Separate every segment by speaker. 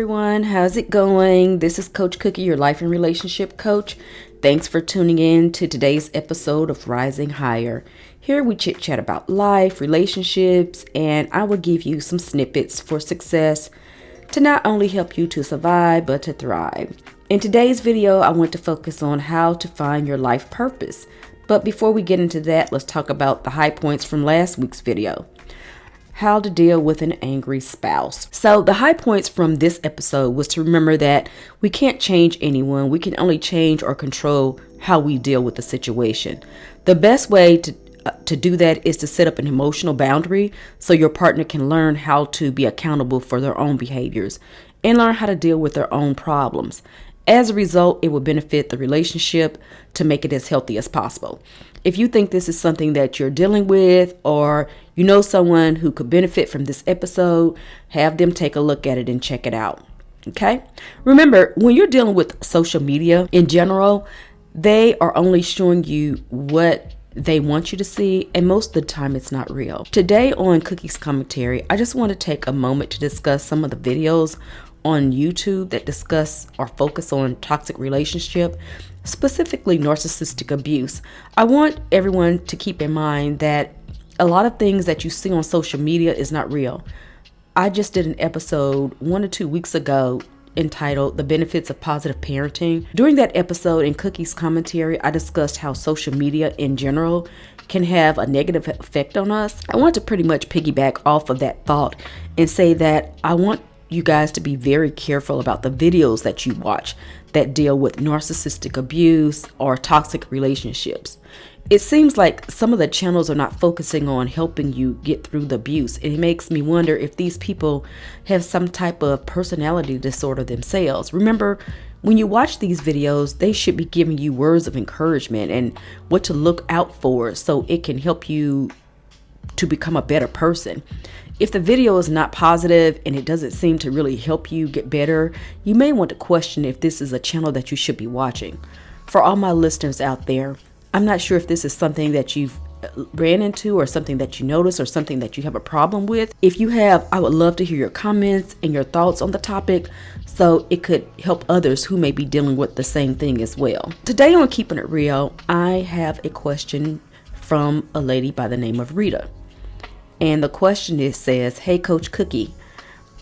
Speaker 1: everyone, how's it going? This is Coach Cookie, your life and relationship coach. Thanks for tuning in to today's episode of Rising Higher. Here we chit chat about life, relationships, and I will give you some snippets for success to not only help you to survive, but to thrive. In today's video, I want to focus on how to find your life purpose. But before we get into that, let's talk about the high points from last week's video. How to deal with an angry spouse. So the high points from this episode was to remember that we can't change anyone. We can only change or control how we deal with the situation. The best way to do that is to set up an emotional boundary so your partner can learn how to be accountable for their own behaviors and learn how to deal with their own problems. As a result, it will benefit the relationship to make it as healthy as possible. If you think this is something that you're dealing with, or you know someone who could benefit from this episode, have them take a look at it and check it out. Okay? Remember, when you're dealing with social media in general, they are only showing you what they want you to see, and most of the time it's not real. Today on Cookie's Commentary, I just want to take a moment to discuss some of the videos on YouTube that discuss or focus on toxic relationship, specifically narcissistic abuse. I want everyone to keep in mind that a lot of things that you see on social media is not real. I just did an episode 1 or 2 weeks ago entitled The Benefits of Positive Parenting. During that episode in Cookie's Commentary, I discussed how social media in general can have a negative effect on us. I want to pretty much piggyback off of that thought and say that I want you guys to be very careful about the videos that you watch that deal with narcissistic abuse or toxic relationships. It seems like some of the channels are not focusing on helping you get through the abuse. It makes me wonder if these people have some type of personality disorder themselves. Remember, when you watch these videos, they should be giving you words of encouragement and what to look out for so it can help you to become a better person. If the video is not positive and it doesn't seem to really help you get better, you may want to question if this is a channel that you should be watching. For all my listeners out there, I'm not sure if this is something that you've ran into or something that you notice or something that you have a problem with. If you have, I would love to hear your comments and your thoughts on the topic so it could help others who may be dealing with the same thing as well. Today on Keeping It Real, I have a question from a lady by the name of Rita. And the question says, "Hey Coach Cookie,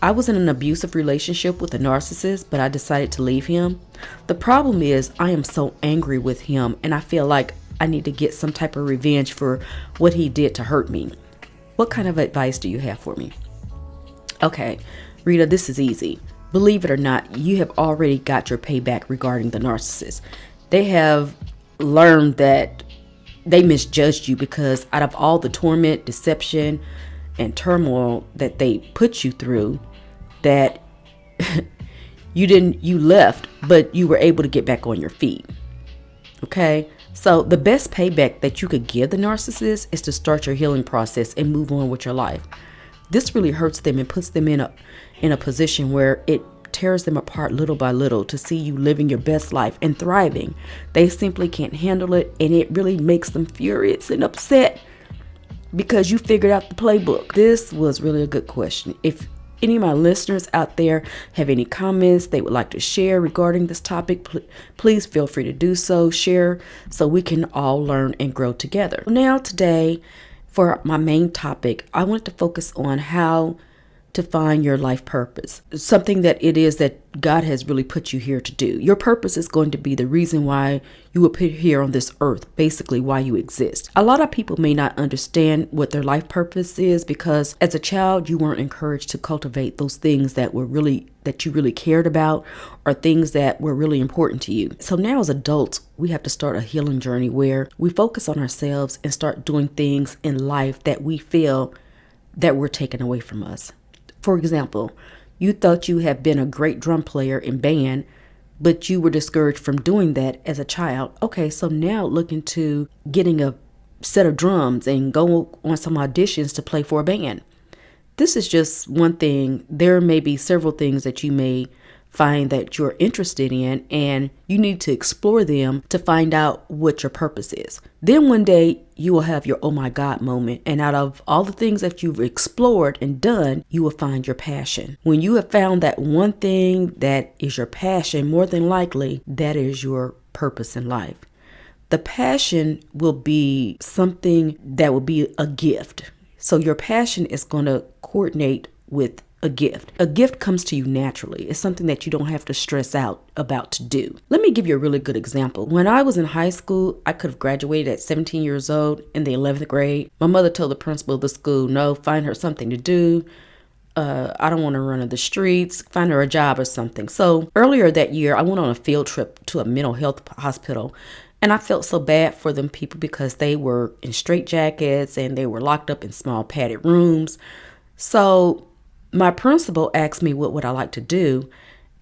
Speaker 1: I was in an abusive relationship with a narcissist, but I decided to leave him. The problem is I am so angry with him and I feel like I need to get some type of revenge for what he did to hurt me. What kind of advice do you have for me?" Okay, Rita, this is easy. Believe it or not, you have already got your payback regarding the narcissist. They have learned that they misjudged you because out of all the torment, deception, and turmoil that they put you through, that you left, but you were able to get back on your feet. Okay? So the best payback that you could give the narcissist is to start your healing process and move on with your life. This really hurts them and puts them in a position where it tears them apart little by little to see you living your best life and thriving. They simply can't handle it, and it really makes them furious and upset because you figured out the playbook. This was really a good question. If any of my listeners out there have any comments they would like to share regarding this topic, please feel free to do so. Share so we can all learn and grow together. Now today, for my main topic, I want to focus on how to find your life purpose, something that it is that God has really put you here to do. Your purpose is going to be the reason why you were put here on this earth, basically why you exist. A lot of people may not understand what their life purpose is because as a child, you weren't encouraged to cultivate those things that you really cared about or things that were really important to you. So now as adults, we have to start a healing journey where we focus on ourselves and start doing things in life that we feel that were taken away from us. For example, you thought you had been a great drum player in band, but you were discouraged from doing that as a child. Okay, so now look into getting a set of drums and go on some auditions to play for a band. This is just one thing. There may be several things that you may find that you're interested in, and you need to explore them to find out what your purpose is. Then one day you will have your oh my God moment, and out of all the things that you've explored and done, you will find your passion. When you have found that one thing that is your passion, more than likely that is your purpose in life. The passion will be something that will be a gift. So your passion is going to coordinate with a gift. A gift comes to you naturally. It's something that you don't have to stress out about to do. Let me give you a really good example. When I was in high school, I could have graduated at 17 years old in the 11th grade. My mother told the principal of the school, no, find her something to do. I don't want to run in the streets. Find her a job or something. So earlier that year, I went on a field trip to a mental health hospital. And I felt so bad for them people because they were in straitjackets and they were locked up in small padded rooms. So my principal asked me what would I like to do,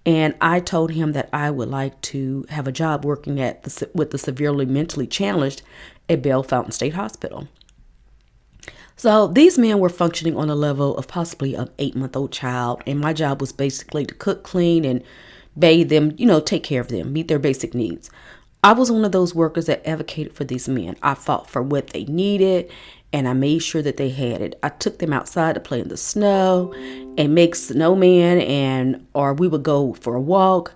Speaker 1: and I told him that I would like to have a job working with the severely mentally challenged at Bell Fountain State Hospital. So these men were functioning on a level of possibly an 8-month-old child, and my job was basically to cook, clean, and bathe them, take care of them, meet their basic needs. I was one of those workers that advocated for these men. I fought for what they needed, and I made sure that they had it. I took them outside to play in the snow and make snowmen, or we would go for a walk.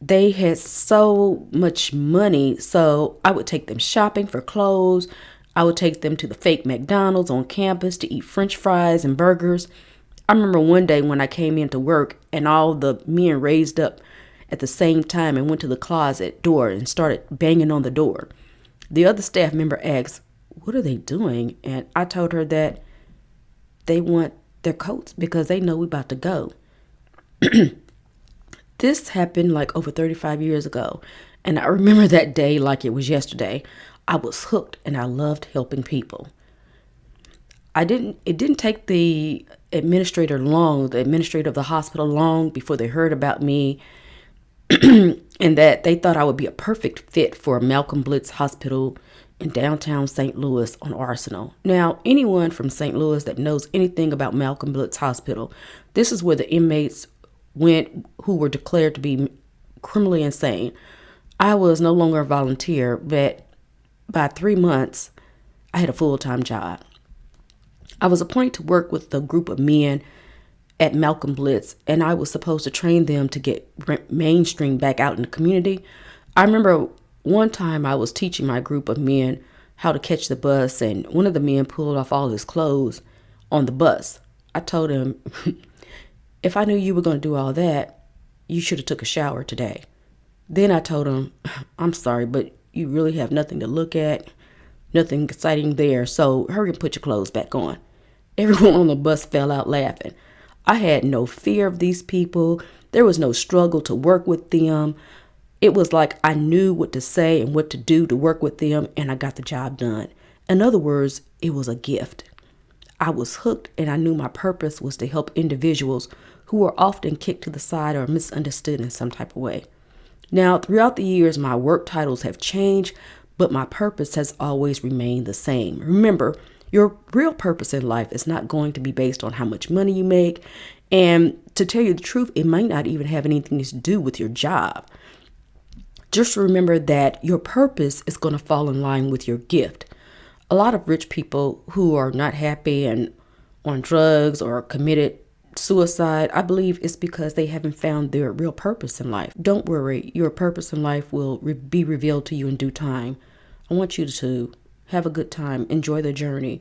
Speaker 1: They had so much money, so I would take them shopping for clothes. I would take them to the fake McDonald's on campus to eat French fries and burgers. I remember one day when I came into work and all the men raised up at the same time and went to the closet door and started banging on the door. The other staff member asked, what are they doing? And I told her that they want their coats because they know we're about to go. This happened like over 35 years ago. And I remember that day like it was yesterday. I was hooked and I loved helping people. It didn't take the administrator of the hospital long before they heard about me and that they thought I would be a perfect fit for Malcolm Blitz Hospital in downtown St. Louis on Arsenal. Now, anyone from St. Louis that knows anything about Malcolm Blitz Hospital, this is where the inmates went who were declared to be criminally insane. I was no longer a volunteer, but by 3 months, I had a full-time job. I was appointed to work with a group of men at Malcolm Blitz, and I was supposed to train them to get mainstream back out in the community. I remember one time I was teaching my group of men how to catch the bus, and one of the men pulled off all his clothes on the bus. I told him, if I knew you were going to do all that, you should have took a shower today. Then I told him, I'm sorry, but you really have nothing to look at, nothing exciting there, so hurry and put your clothes back on. Everyone on the bus fell out laughing. I had no fear of these people. There was no struggle to work with them. It was like I knew what to say and what to do to work with them, and I got the job done. In other words, it was a gift. I was hooked, and I knew my purpose was to help individuals who were often kicked to the side or misunderstood in some type of way. Now, throughout the years, my work titles have changed, but my purpose has always remained the same. Remember, your real purpose in life is not going to be based on how much money you make. And to tell you the truth, it might not even have anything to do with your job. Just remember that your purpose is going to fall in line with your gift. A lot of rich people who are not happy and on drugs or committed suicide, I believe it's because they haven't found their real purpose in life. Don't worry, your purpose in life will be revealed to you in due time. I want you to have a good time, enjoy the journey,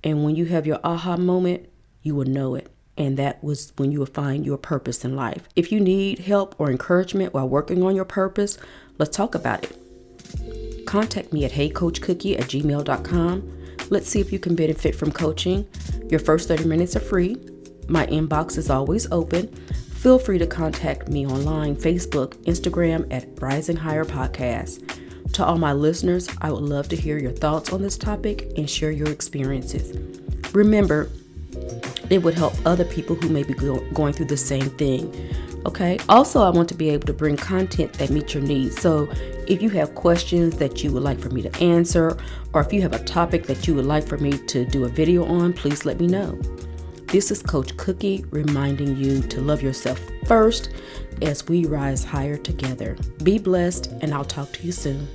Speaker 1: and when you have your aha moment, you will know it. And that was when you will find your purpose in life. If you need help or encouragement while working on your purpose, let's talk about it. Contact me at heycoachcookie@gmail.com. Let's see if you can benefit from coaching. Your first 30 minutes are free. My inbox is always open. Feel free to contact me online, Facebook, Instagram at Rising Higher Podcast. To all my listeners, I would love to hear your thoughts on this topic and share your experiences. Remember, it would help other people who may be going through the same thing. Okay. Also, I want to be able to bring content that meets your needs. So if you have questions that you would like for me to answer, or if you have a topic that you would like for me to do a video on, please let me know. This is Coach Cookie reminding you to love yourself first as we rise higher together. Be blessed, and I'll talk to you soon.